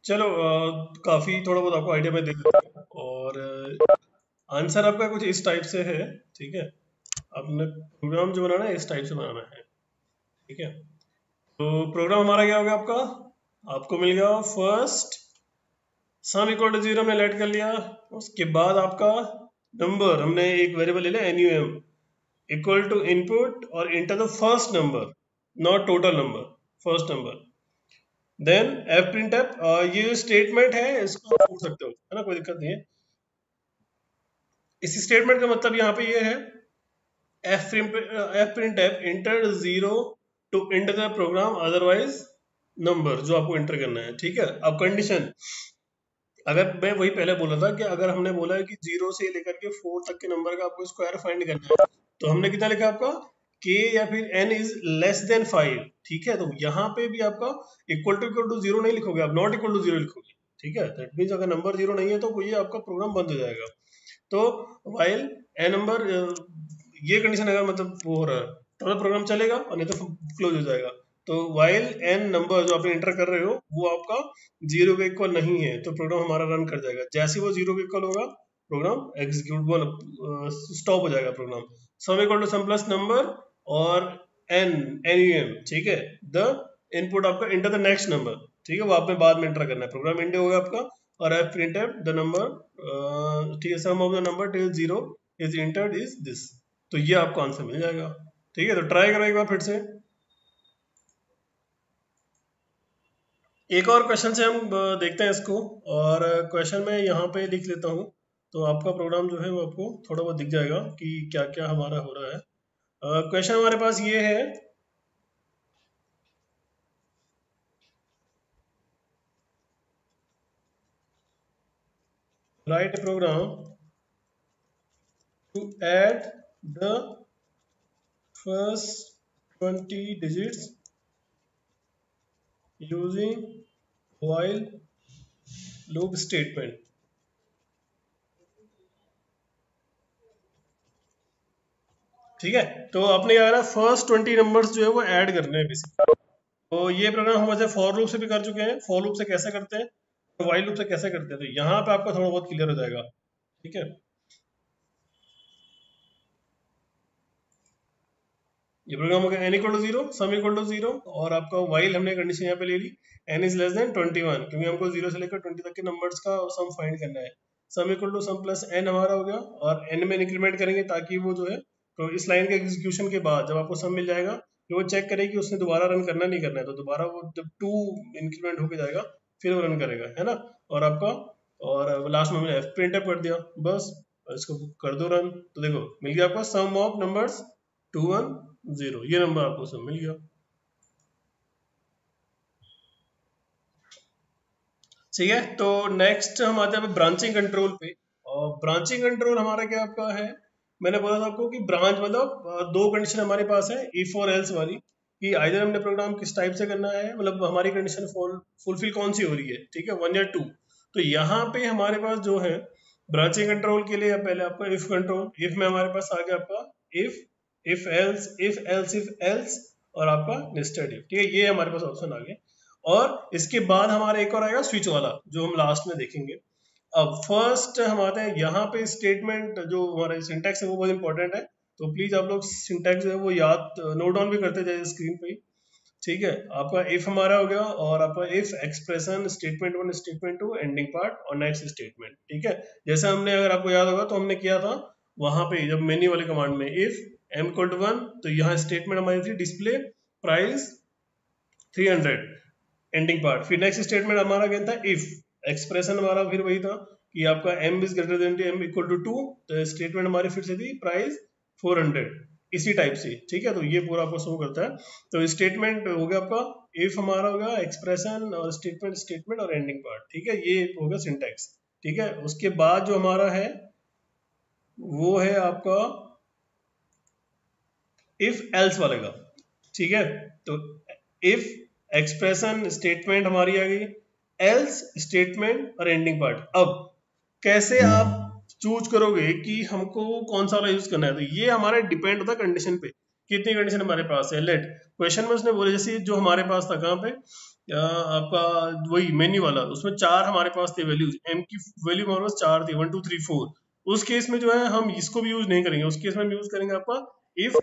चलो काफी थोड़ा बहुत आपको आइडिया मैं दे देता हूँ। और आंसर आपका कुछ इस टाइप से है। ठीक है, आपने प्रोग्राम जो बनाना है इस टाइप से बनाना है। ठीक है, तो प्रोग्राम हमारा क्या हो गया आपका, आपको मिल गया first sum equal to zero हमने लेट कर लिया। उसके बाद आपका नंबर हमने एक वेरिएबल ले लिया NUM इक्वल टू इनपुट और enter the first number, not total number, first number. Then F print F, ये स्टेटमेंट है, इसको आप पूछ सकते हो, है ना, कोई दिक्कत नहीं है। इस स्टेटमेंट का मतलब यहाँ पे ये है, F print F enter zero to enter the program otherwise number जो आपको इंटर करना है। ठीक है, अब कंडीशन, अगर मैं वही पहले बोला था कि अगर हमने बोला है कि जीरो से लेकर के 4 तक के नंबर का आपको स्क्वायर फाइंड करना है, तो हमने कितना लिखा आपका k या फिर n इज लेस देन 5। ठीक है, तो यहाँ पे भी आपका इक्वल टू जीरो नहीं लिखोगे, आप नॉट इक्वल टू जीरो लिखोगे। ठीक है, दैट मीन्स अगर नंबर जीरो नहीं है तो ये आपका प्रोग्राम बंद हो जाएगा। तो वाइल ए नंबर, ये कंडीशन अगर मतलब वो हो रहा है तो प्रोग्राम चलेगा और नहीं तो क्लोज हो जाएगा। तो वाइल एन नंबर जो आप इंटर कर रहे हो वो आपका जीरो के इक्वल नहीं है तो प्रोग्राम हमारा रन कर जाएगा। जैसे वो जीरो के इक्वल होगा प्रोग्राम एग्जीक्यूट स्टॉप हो जाएगा program. Sum equal to sum plus number और NUM। ठीक है, द इनपुट आपका इंटर द नेक्स्ट नंबर। ठीक है, वो आपने बाद में इंटर करना है, प्रोग्राम एंड होगा आपका। और F print F the number, ठीक है, sum of the number till zero is entered is this. तो ये आपको आंसर मिल जाएगा। ठीक है, तो ट्राई करो एक बार फिर से। एक और क्वेश्चन से हम देखते हैं इसको। और क्वेश्चन में यहाँ पे लिख लेता हूँ, तो आपका प्रोग्राम जो है वो आपको थोड़ा बहुत दिख जाएगा कि क्या क्या हमारा हो रहा है। क्वेश्चन हमारे पास ये है, write program to add the first 20 digits using while loop statement। ठीक है, तो आपने क्या करना है, फर्स्ट 20 नंबर्स जो है वो ऐड करने हैं बेसिकली। तो ये प्रोग्राम हम वैसे फॉर लूप से भी कर चुके हैं, फॉर लूप से कैसे करते हैं, वाइल लूप से कैसे करते हैं, तो यहाँ पे आपका थोड़ा बहुत क्लियर हो जाएगा। ठीक है, ये प्रोग्राम हो गया n equal to zero, sum equal to zero, और आपका वाइल हमने कंडीशन यहाँ पे ले ली n इज लेस देन 21, क्योंकि हमको जीरो से लेकर 20 तक के नंबर्स का सम फाइंड करना है। Sum equal to sum plus n हमारा हो गया, और n में इंक्रीमेंट करेंगे ताकि वो जो है, तो इस लाइन के एग्जीक्यूशन के बाद जब आपको सम मिल जाएगा तो वो चेक करेगी उसने दोबारा रन करना नहीं करना है, तो दोबारा वो जब 2 इंक्रीमेंट होके जाएगा फिर वो रन करेगा, है ना। और आपका, और लास्ट में हमने एफ प्रिंट कर दिया बस, और इसको कर दो रन, तो देखो मिल गया आपका सम ऑफ नंबर्स 210, ये नंबर आपको सब मिल गया। ठीक है, तो नेक्स्ट हम आते हैं ब्रांचिंग कंट्रोल पे। और ब्रांचिंग कंट्रोल हमारा क्या आपका है, मैंने बोला था आपको कि ब्रांच मतलब दो कंडीशन हमारे पास है इफ और एल्स वाली, कि आइदर हमने प्रोग्राम किस टाइप से करना है, मतलब हमारी कंडीशन फुलफिल कौन सी हो रही है। ठीक है, 1 या 2। तो यहाँ पे हमारे पास जो है ब्रांचिंग कंट्रोल के लिए पहले आपका इफ कंट्रोल, इफ में हमारे पास आ गया आपका इफ एल्स और आपका नेस्टेड इफ। ठीक है, ये हमारे पास ऑप्शन आ गए। और इसके बाद हमारा एक और आएगा स्विच वाला जो हम लास्ट में देखेंगे। अब फर्स्ट हम आते हैं यहाँ पे, स्टेटमेंट जो हमारा सिंटैक्स है वो बहुत इंपॉर्टेंट है, तो प्लीज आप लोग सिंटैक्स जो है वो याद नोट डाउन भी करते जाए स्क्रीन पे ही। ठीक है, आपका इफ हमारा हो गया, और आपका if expression statement 1 statement 2 ending part और नेक्स्ट स्टेटमेंट। ठीक है, जैसे हमने, अगर आपको याद होगा तो हमने किया था वहां पे जब मेन्यू वाले कमांड में इफ m इक्वल टू 1, तो यहाँ स्टेटमेंट हमारी थी डिस्प्ले प्राइस 300 एंडिंग पार्ट। फिर नेक्स्ट स्टेटमेंट हमारा क्या था, इफ एक्सप्रेशन हमारा फिर वही था कि आपका m is greater than m equal to 2, तो स्टेटमेंट हमारी फिर से थी प्राइस 400, इसी टाइप से। ठीक है, तो ये पूरा आपको शो करता है। तो स्टेटमेंट हो गया आपका, इफ हमारा हो गया एक्सप्रेशन और स्टेटमेंट और एंडिंग पार्ट। ठीक है, ये हो गया सिंटैक्स। ठीक है, उसके बाद जो हमारा है वो है आपका इफ एल्स वाले का। ठीक है, तो इफ एक्सप्रेशन स्टेटमेंट हमारी आ गई, एल्स स्टेटमेंट और एंडिंग पार्ट। अब कैसे आप चूज करोगे कि हमको कौन सा वाला यूज करना है, तो ये हमारा डिपेंड होता है कंडीशन पे कितनी कंडीशन हमारे पास है। लेट क्वेश्चन में उसने बोले जैसे जो हमारे पास था कहाँ पे आपका वही मेन्यू वाला, उसमें 4 हमारे पास थे वैल्यूज, m की वैल्यू हमारे पास 4 थी 1 2 3 4। उस केस में जो है हम इसको भी यूज नहीं करेंगे, उस केस में हम यूज करेंगे आपका इफ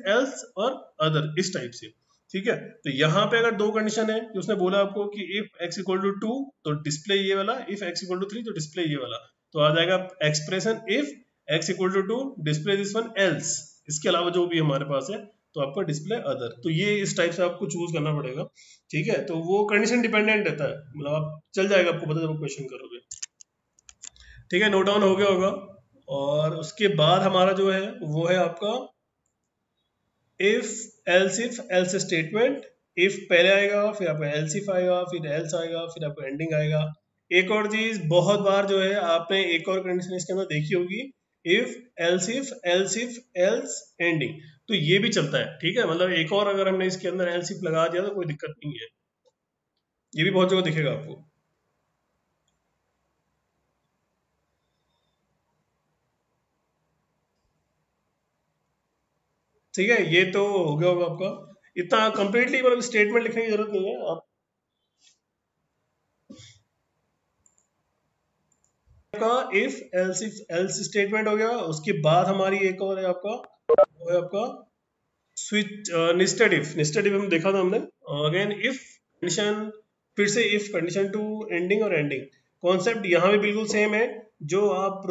एल्स और अदर, इस टाइप से। ठीक है, तो यहाँ पे अगर दो कंडीशन है कि उसने बोला आपको कि इफ x इक्वल टू 2 तो डिस्प्ले ये वाला, इफ x इक्वल टू 3 तो डिस्प्ले ये वाला, तो आ जाएगा expression if x equal to 2 display this one else. इसके अलावा जो भी हमारे पास है तो आपका डिस्प्ले अदर। तो ये इस टाइप से आपको चूज करना पड़ेगा। ठीक है, तो वो कंडीशन डिपेंडेंट रहता है, मतलब आप चल जाएगा आपको पता जब आप क्वेश्चन करोगे। ठीक है, नोट डाउन हो गया होगा। और उसके बाद हमारा जो है वो है आपका इफ एल्स स्टेटमेंट। इफ पहले आएगा, फिर आपका एल्स इफ आएगा, फिर एल्स आएगा, फिर आपका एंडिंग आएगा। एक और चीज बहुत बार जो है आपने एक और कंडीशन इसके अंदर देखी होगी, इफ एल्स एंडिंग, तो ये भी चलता है। ठीक है, मतलब एक और अगर हमने इसके अंदर एल्स इफ लगा दिया तो कोई दिक्कत नहीं है, ये भी बहुत जगह दिखेगा आपको। ठीक है, ये तो हो गया होगा आपका। इतना कंप्लीटली मतलब स्टेटमेंट लिखने की जरूरत नहीं है आप का। इफ एल्स स्टेटमेंट हो गया, उसके बाद हमारी एक और है आपका, वो है आपका स्विच नेस्टेड इफ हम देखा था हमने। अगेन इफ कंडीशन, फिर से इफ कंडीशन टू एंडिंग और एंडिंग, कॉन्सेप्ट यहाँ भी बिल्कुल सेम है। जो आप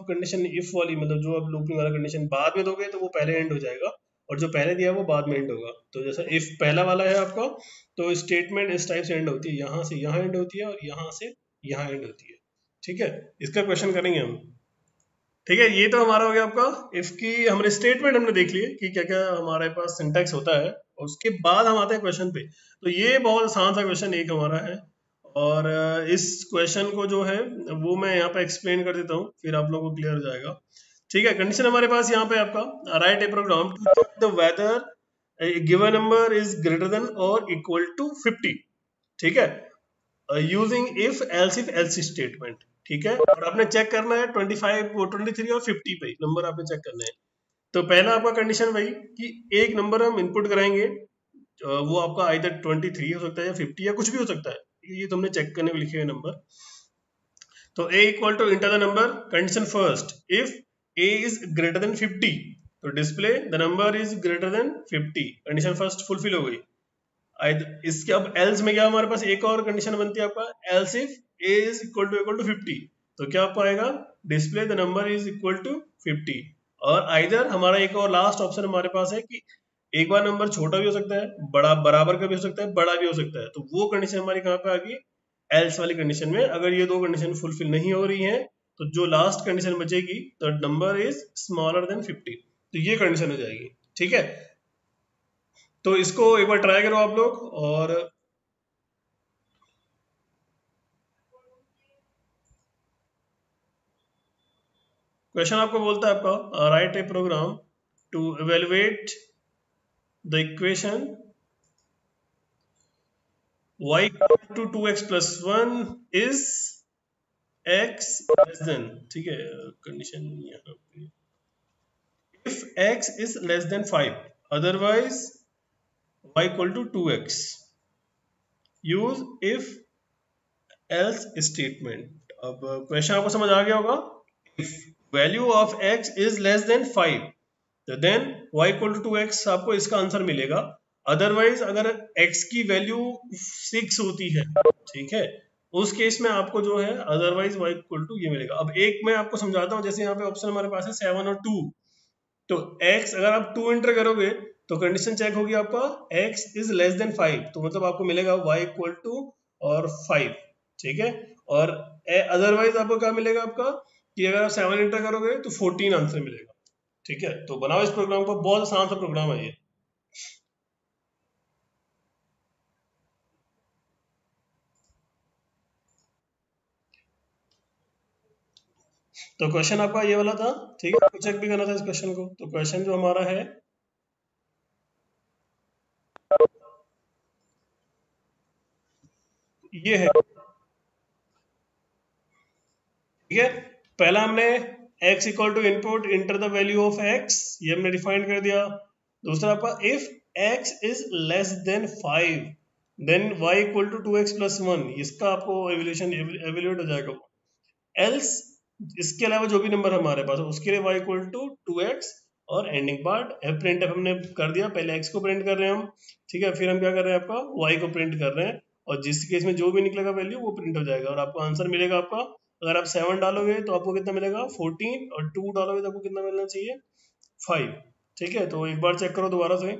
कंडीशन इफ वाली, मतलब जो आप लूपिंग वाला कंडीशन बाद में दोगे तो वो पहले एंड हो जाएगा, और जो पहले दिया वो बाद में एंड होगा। तो जैसा इफ पहला वाला है आपका, तो स्टेटमेंट इस टाइप से एंड होती है, यहाँ से यहाँ एंड होती है और यहाँ से यहाँ एंड होती है। ठीक है, इसका क्वेश्चन करेंगे हम। ठीक है, ये तो हमारा हो गया आपका इफ की, हमने स्टेटमेंट हमने देख लिए कि क्या क्या हमारे पास सिंटैक्स होता है। और उसके बाद हम आते हैं क्वेश्चन पे। तो ये बहुत आसान सा क्वेश्चन एक हमारा है, और इस क्वेश्चन को जो है वो मैं यहाँ पे एक्सप्लेन कर देता हूँ, फिर आप लोगों को क्लियर हो जाएगा। ठीक है, कंडीशन हमारे पास यहाँ पे आपका write a program to check the whether given number is greater than और इक्वल टू 50। ठीक है, यूजिंग इफ एल्स स्टेटमेंट। ठीक है, और आपने चेक करना है 25 23 और 50 पे नंबर आपने चेक करना है। तो पहला आपका कंडीशन वही कि एक नंबर हम इनपुट कराएंगे, वो आपका आइदर 23 हो सकता है या 50 या कुछ भी हो सकता है, ये तो हमने चेक करने को लिखे हुए नंबर। तो a equal to enter the number, condition first if a is greater than 50 तो display the number is greater than 50, condition first fulfil हो गई। इसके अब एल्स में क्या हमारे पास एक और कंडीशन बनती है आपका, else if a is equal to 50 तो क्या आपको आएगा, display the number is equal to 50। और आइदर हमारा एक और लास्ट ऑप्शन हमारे पास है कि एक बार नंबर छोटा भी हो सकता है, बड़ा बराबर का भी हो सकता है, बड़ा भी हो सकता है। तो वो कंडीशन हमारी कहाँ पे आ गई, एल्स वाली कंडीशन में। अगर ये दो कंडीशन फुलफिल नहीं हो रही हैं तो जो लास्ट कंडीशन बचेगी the number is smaller than 50, तो ये कंडीशन हो जाएगी। ठीक है, तो इसको एक बार ट्राई करो आप लोग। और क्वेश्चन आपको बोलता है आपका write a program to evaluate the equation y to 2x plus 1 is x less than, ठीक है, कंडीशन यहाँ पे if x is less than 5 otherwise y equal to 2x, use if else statement। अब question आपको समझ आ गया होगा। if value of x is less than 5 तो then y equal to 2x आपको इसका आंसर मिलेगा। अदरवाइज अगर x की वैल्यू 6 होती है, ठीक है, उस केस में आपको जो है अदरवाइज y इक्वल टू ये मिलेगा। अब एक मैं आपको समझाता हूँ, जैसे यहाँ पे ऑप्शन हमारे पास है 7 और 2, तो x अगर आप 2 एंटर करोगे तो कंडीशन चेक होगी आपका x इज लेस देन 5, तो मतलब आपको मिलेगा y इक्वल टू और 5। ठीक है, और अदरवाइज आपको क्या मिलेगा आपका कि अगर आप 7 एंटर करोगे तो 14 आंसर मिलेगा। ठीक है, तो बनाओ इस प्रोग्राम को, बहुत आसान सा प्रोग्राम है ये। तो क्वेश्चन आपका ये वाला था। ठीक है, आपको चेक भी करना था इस क्वेश्चन को। तो क्वेश्चन जो हमारा है ये है। ठीक है, पहला हमने x equal to input enter the value of x, ये हमने डिफाइन कर दिया। दूसरा आपका if x is less than 5 then y equal to 2x plus 1, इसका आपको एवेल्यूएट हो जाएगा। एल्स इसके अलावा जो भी नंबर हमारे पास है उसके लिए y इक्वल टू 2x, और एंडिंग पार्ट प्रिंट एफ हमने कर दिया, पहले x को प्रिंट कर रहे हैं हम, ठीक है, फिर हम क्या कर रहे हैं आपका y को प्रिंट कर रहे हैं, और जिस केस में जो भी निकलेगा वैल्यू वो प्रिंट हो जाएगा, और आपको आंसर मिलेगा आपका, अगर आप 7 डालोगे तो आपको कितना मिलेगा 14, और 2 डालोगे तो आपको कितना मिलना चाहिए 5। ठीक है, तो एक बार चेक करो दोबारा से।